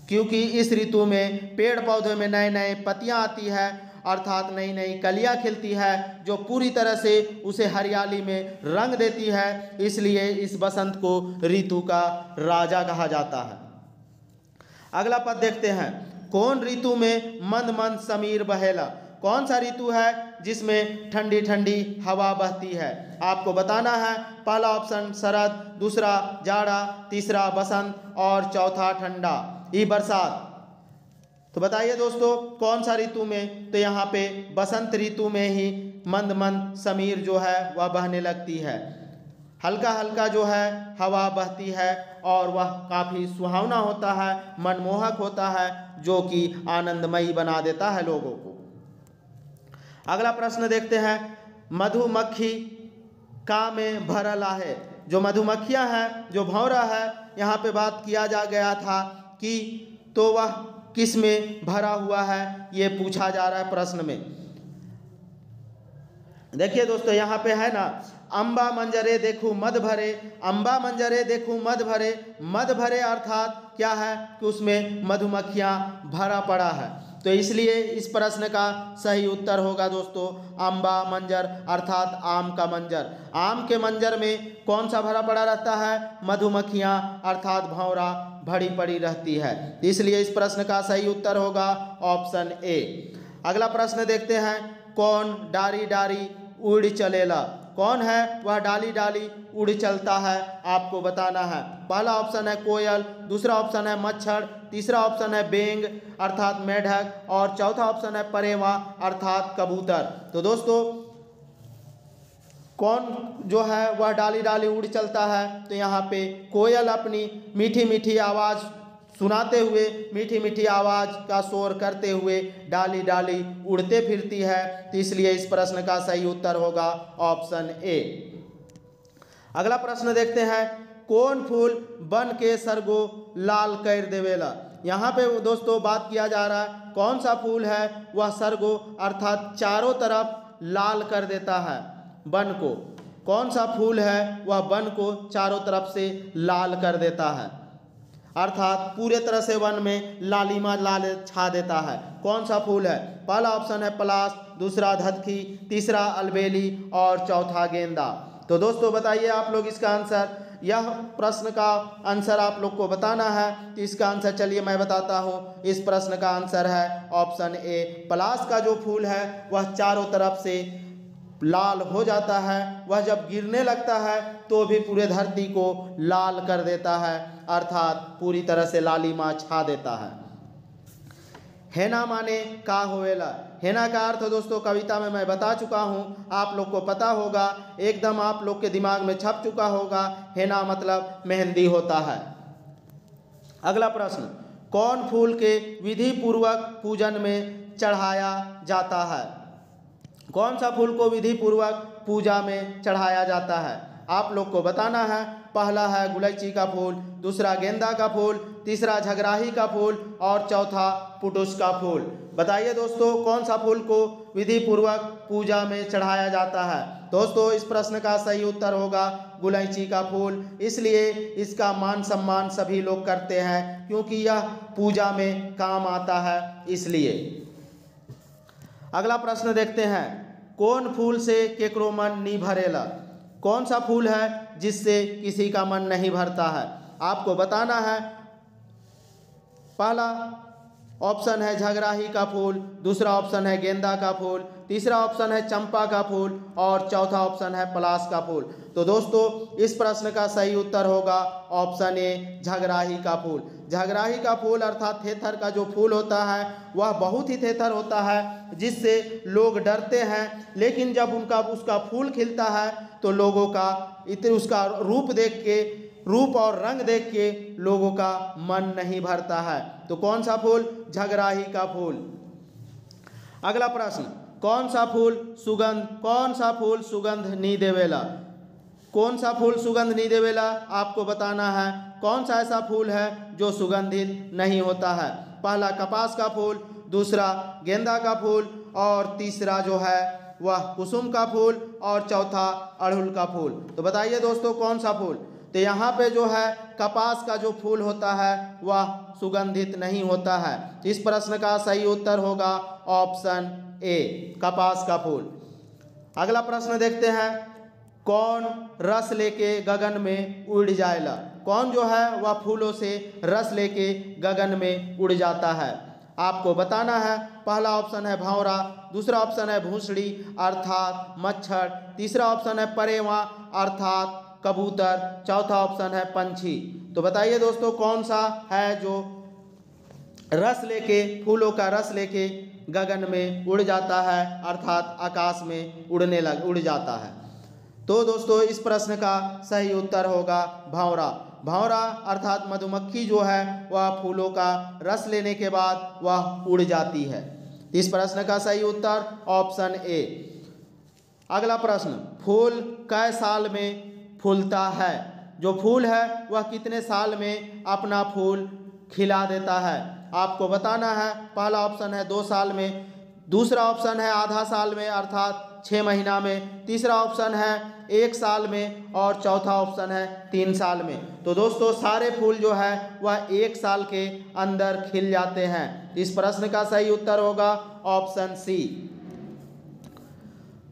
Speaker 1: क्योंकि इस ऋतु में पेड़ पौधों में नए नए पत्तियां आती है, अर्थात नई नई कलियां खिलती है, जो पूरी तरह से उसे हरियाली में रंग देती है। इसलिए इस बसंत को ऋतु का राजा कहा जाता है। अगला पद देखते हैं। कौन ऋतु में मंद मंद समीर बहेला। कौन सा ऋतु है जिसमें ठंडी ठंडी हवा बहती है, आपको बताना है। पहला ऑप्शन शरद, दूसरा जाड़ा, तीसरा बसंत और चौथा ठंडा। ई बरसात। तो बताइए दोस्तों कौन सा ऋतु में? तो यहाँ पे बसंत ऋतु में ही मंद मंद समीर जो है वह बहने लगती है, हल्का हल्का जो है हवा बहती है और वह काफ़ी सुहावना होता है, मनमोहक होता है, जो कि आनंदमयी बना देता है लोगों को। अगला प्रश्न देखते हैं, मधुमक्खी का में भरल आहे। जो मधुमक्खियां हैं, जो भंवरा है, यहाँ पे बात किया जा गया था कि तो वह किस में भरा हुआ है, ये पूछा जा रहा है प्रश्न में। देखिए दोस्तों यहाँ पे है ना, अम्बा मंजरे देखूं मद भरे, अम्बा मंजरे देखूं मद भरे। मद भरे अर्थात क्या है कि उसमें मधुमक्खियाँ भरा पड़ा है। तो इसलिए इस प्रश्न का सही उत्तर होगा दोस्तों अम्बा मंजर अर्थात आम का मंजर। आम के मंजर में कौन सा भरा पड़ा रहता है? मधुमक्खियाँ अर्थात भंवरा भरी पड़ी रहती है। इसलिए इस प्रश्न का सही उत्तर होगा ऑप्शन ए। अगला प्रश्न देखते हैं, कौन डारी डारी उड़ चलेला। कौन है वह डाली डाली उड़ चलता है, आपको बताना है। पहला ऑप्शन है कोयल, दूसरा ऑप्शन है मच्छर, तीसरा ऑप्शन है बेंग अर्थात मेढक और चौथा ऑप्शन है परेवा अर्थात कबूतर। तो दोस्तों कौन जो है वह डाली डाली उड़ चलता है? तो यहाँ पे कोयल अपनी मीठी मीठी आवाज़ सुनाते हुए, मीठी मीठी आवाज़ का शोर करते हुए डाली डाली उड़ते फिरती है। तो इसलिए इस प्रश्न का सही उत्तर होगा ऑप्शन ए। अगला प्रश्न देखते हैं, कौन फूल बन के सरगो लाल कर देवेला। यहाँ पे दोस्तों बात किया जा रहा है कौन सा फूल है वह सरगो अर्थात चारों तरफ लाल कर देता है बन को। कौन सा फूल है वह बन को चारों तरफ से लाल कर देता है अर्थात पूरे तरह से वन में लालिमा लाल छा देता है। कौन सा फूल है? पहला ऑप्शन है पलाश, दूसरा धतकी, तीसरा अलबेली और चौथा गेंदा। तो दोस्तों बताइए आप लोग इसका आंसर। यह प्रश्न का आंसर आप लोग को बताना है। तो इसका आंसर चलिए मैं बताता हूँ। इस प्रश्न का आंसर है ऑप्शन ए। पलाश का जो फूल है वह चारों तरफ से लाल हो जाता है। वह जब गिरने लगता है तो भी पूरे धरती को लाल कर देता है अर्थात पूरी तरह से लालिमा छा देता है। हेना माने का होवेला। हेना का अर्थ दोस्तों कविता में मैं बता चुका हूँ, आप लोग को पता होगा, एकदम आप लोग के दिमाग में छप चुका होगा। हेना मतलब मेहंदी होता है। अगला प्रश्न, कौन फूल के विधि पूर्वक पूजन में चढ़ाया जाता है? कौन सा फूल को विधि पूर्वक पूजा में चढ़ाया जाता है, आप लोग को बताना है। पहला है गुलैची का फूल, दूसरा गेंदा का फूल, तीसरा झगराही का फूल और चौथा पुटुस का फूल। बताइए दोस्तों कौन सा फूल को विधि पूर्वक पूजा में चढ़ाया जाता है? दोस्तों इस प्रश्न का सही उत्तर होगा गुलैची का फूल। इसलिए इसका मान सम्मान सभी लोग करते हैं क्योंकि यह पूजा में काम आता है इसलिए। अगला प्रश्न देखते हैं, कौन फूल से केकरो मन नहीं भरेला। कौन सा फूल है जिससे किसी का मन नहीं भरता है, आपको बताना है। पहला ऑप्शन है झगराही का फूल, दूसरा ऑप्शन है गेंदा का फूल, तीसरा ऑप्शन है चंपा का फूल और चौथा ऑप्शन है पलाश का फूल। तो दोस्तों इस प्रश्न का सही उत्तर होगा ऑप्शन ए झगराही का फूल। झगराही का फूल अर्थात थेथर का जो फूल होता है वह बहुत ही थेथर होता है जिससे लोग डरते हैं, लेकिन जब उसका फूल खिलता है तो लोगों का उसका रूप देख के, रूप और रंग देख के लोगों का मन नहीं भरता है। तो कौन सा फूल? झगराही का फूल। अगला प्रश्न, कौन सा फूल सुगंध नहीं देवेला। कौन सा फूल सुगंध नहीं देवेला, आपको बताना है। कौन सा ऐसा फूल है जो सुगंधित नहीं होता है? पहला कपास का फूल, दूसरा गेंदा का फूल और तीसरा जो है वह कुसुम का फूल और चौथा अड़हुल का फूल। तो बताइए दोस्तों कौन सा फूल? तो यहाँ पे जो है कपास का जो फूल होता है वह सुगंधित नहीं होता है। इस प्रश्न का सही उत्तर होगा ऑप्शन ए कपास का फूल। अगला प्रश्न देखते हैं, कौन रस लेके गगन में उड़ जाएला। कौन जो है वह फूलों से रस लेके गगन में उड़ जाता है, आपको बताना है। पहला ऑप्शन है भंवरा, दूसरा ऑप्शन है भूसड़ी अर्थात मच्छर, तीसरा ऑप्शन है परेवा अर्थात कबूतर, चौथा ऑप्शन है पंछी। तो बताइए दोस्तों कौन सा है जो रस लेके, फूलों का रस लेके गगन में उड़ जाता है, अर्थात आकाश में उड़ जाता है। तो दोस्तों इस प्रश्न का सही उत्तर होगा भंवरा। भंवरा अर्थात मधुमक्खी जो है वह फूलों का रस लेने के बाद वह उड़ जाती है। इस प्रश्न का सही उत्तर ऑप्शन ए। अगला प्रश्न, फूल कै साल में फूलता है? जो फूल है वह कितने साल में अपना फूल खिला देता है? आपको बताना है। पहला ऑप्शन है 2 साल में, दूसरा ऑप्शन है आधा साल में अर्थात 6 महीना में, तीसरा ऑप्शन है 1 साल में और चौथा ऑप्शन है 3 साल में। तो दोस्तों सारे फूल जो है वह 1 साल के अंदर खिल जाते हैं। इस प्रश्न का सही उत्तर होगा ऑप्शन सी।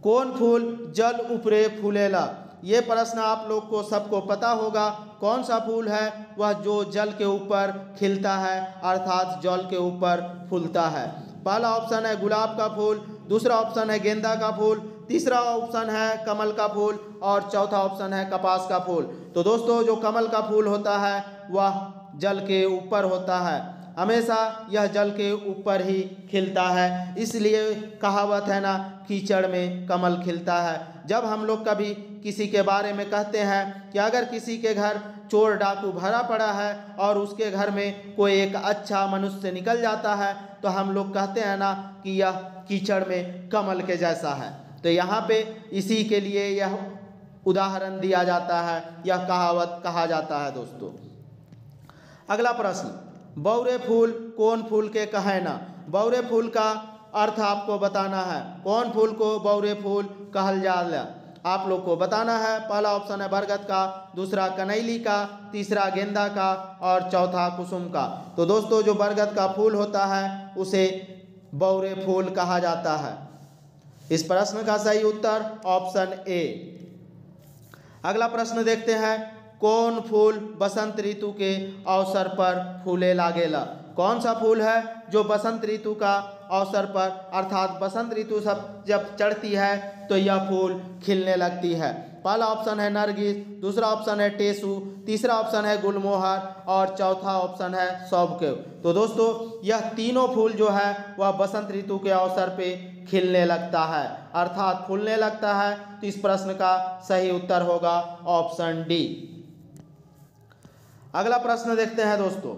Speaker 1: कौन फूल जल उपरे फूलेला? ये प्रश्न आप लोग को सबको पता होगा। कौन सा फूल है वह जो जल के ऊपर खिलता है अर्थात जल के ऊपर फूलता है? पहला ऑप्शन है गुलाब का फूल, दूसरा ऑप्शन है गेंदा का फूल, तीसरा ऑप्शन है कमल का फूल और चौथा ऑप्शन है कपास का फूल। तो दोस्तों जो कमल का फूल होता है वह जल के ऊपर होता है, हमेशा यह जल के ऊपर ही खिलता है। इसलिए कहावत है ना, कीचड़ में कमल खिलता है। जब हम लोग कभी किसी के बारे में कहते हैं कि अगर किसी के घर चोर डाकू भरा पड़ा है और उसके घर में कोई एक अच्छा मनुष्य निकल जाता है तो हम लोग कहते हैं ना कि यह कीचड़ में कमल के जैसा है। तो यहाँ पे इसी के लिए यह उदाहरण दिया जाता है, यह कहावत कहा जाता है दोस्तों। अगला प्रश्न, बौरे फूल कौन फूल के कहैना? बौरे फूल का अर्थ आपको बताना है। कौन फूल को बौरे फूल कहल जाला? आप लोग को बताना है। पहला ऑप्शन है बरगद का, दूसरा कनैली का, तीसरा गेंदा का और चौथा कुसुम का। तो दोस्तों जो बरगद का फूल होता है उसे बौरे फूल कहा जाता है। इस प्रश्न का सही उत्तर ऑप्शन ए। अगला प्रश्न देखते हैं, कौन फूल बसंत ऋतु के अवसर पर फूले लागेला? कौन सा फूल है जो बसंत ऋतु का अवसर पर अर्थात बसंत ऋतु सब जब चढ़ती है तो यह फूल खिलने लगती है? पहला ऑप्शन है नरगिस, दूसरा ऑप्शन है टेसू, तीसरा ऑप्शन है गुलमोहर और चौथा ऑप्शन है सौबकेव। तो दोस्तों यह तीनों फूल जो है वह बसंत ऋतु के अवसर पे खिलने लगता है अर्थात फूलने लगता है। तो इस प्रश्न का सही उत्तर होगा ऑप्शन डी। अगला प्रश्न देखते हैं दोस्तों,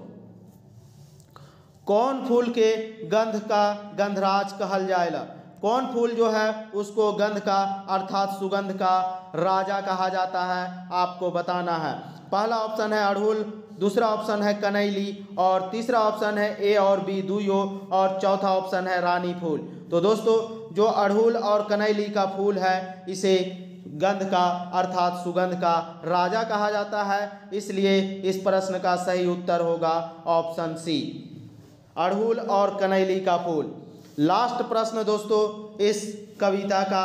Speaker 1: कौन फूल के गंध का गंधराज कहल जाएला? कौन फूल जो है उसको गंध का अर्थात सुगंध का राजा कहा जाता है? आपको बताना है। पहला ऑप्शन है अड़हुल, दूसरा ऑप्शन है कनैली और तीसरा ऑप्शन है ए और बी दुयो और चौथा ऑप्शन है रानी फूल। तो दोस्तों जो अड़हुल और कनैली का फूल है इसे गंध का अर्थात सुगंध का राजा कहा जाता है। इसलिए इस प्रश्न का सही उत्तर होगा ऑप्शन सी, अड़हुल और कनैली का फूल। लास्ट प्रश्न दोस्तों इस कविता का,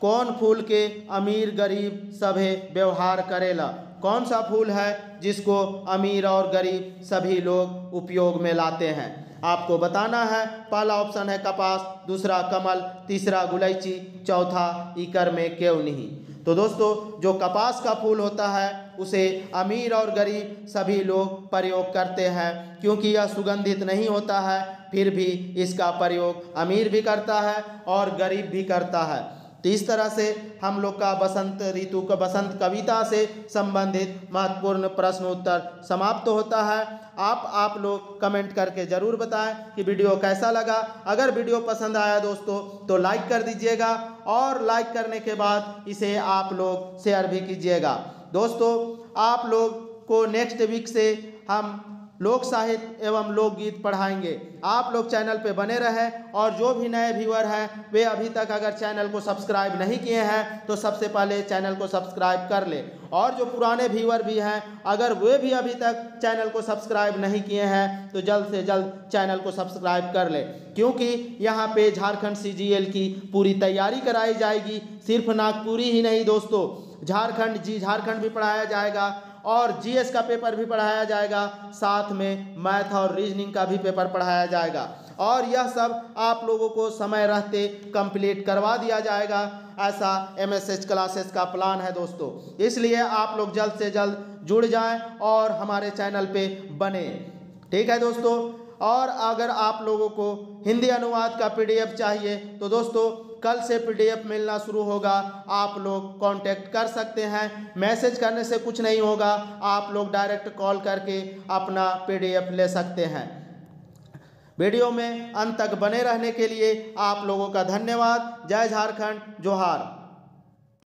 Speaker 1: कौन फूल के अमीर गरीब सभे व्यवहार करेला? कौन सा फूल है जिसको अमीर और गरीब सभी लोग उपयोग में लाते हैं? आपको बताना है। पहला ऑप्शन है कपास, दूसरा कमल, तीसरा गुलैची, चौथा इकर में क्यों नहीं। तो दोस्तों जो कपास का फूल होता है उसे अमीर और गरीब सभी लोग प्रयोग करते हैं क्योंकि यह सुगंधित नहीं होता है, फिर भी इसका प्रयोग अमीर भी करता है और गरीब भी करता है। तो इस तरह से हम लोग का बसंत ऋतु का बसंत कविता से संबंधित महत्वपूर्ण प्रश्न उत्तर समाप्त होता है। आप लोग कमेंट करके ज़रूर बताएं कि वीडियो कैसा लगा। अगर वीडियो पसंद आया दोस्तों तो लाइक कर दीजिएगा और लाइक करने के बाद इसे आप लोग शेयर भी कीजिएगा। दोस्तों आप लोग को नेक्स्ट वीक से हम लोक साहित्य एवं लोकगीत पढ़ाएंगे। आप लोग चैनल पे बने रहें और जो भी नए व्यूअर हैं वे अभी तक अगर चैनल को सब्सक्राइब नहीं किए हैं तो सबसे पहले चैनल को सब्सक्राइब कर ले, और जो पुराने व्यूअर भी हैं अगर वे भी अभी तक चैनल को सब्सक्राइब नहीं किए हैं तो जल्द से जल्द चैनल को सब्सक्राइब कर ले, क्योंकि यहाँ पे झारखंड CGL की पूरी तैयारी कराई जाएगी। सिर्फ नागपुरी ही नहीं दोस्तों, झारखंड भी पढ़ाया जाएगा और GS का पेपर भी पढ़ाया जाएगा, साथ में मैथ और रीजनिंग का भी पेपर पढ़ाया जाएगा और यह सब आप लोगों को समय रहते कंप्लीट करवा दिया जाएगा। ऐसा MSH क्लासेस का प्लान है दोस्तों, इसलिए आप लोग जल्द से जल्द जुड़ जाएं और हमारे चैनल पे बने। ठीक है दोस्तों, और अगर आप लोगों को हिंदी अनुवाद का PDF चाहिए तो दोस्तों कल से PDF मिलना शुरू होगा। आप लोग कांटेक्ट कर सकते हैं। मैसेज करने से कुछ नहीं होगा, आप लोग डायरेक्ट कॉल करके अपना PDF ले सकते हैं। वीडियो में अंत तक बने रहने के लिए आप लोगों का धन्यवाद। जय झारखंड, जोहार।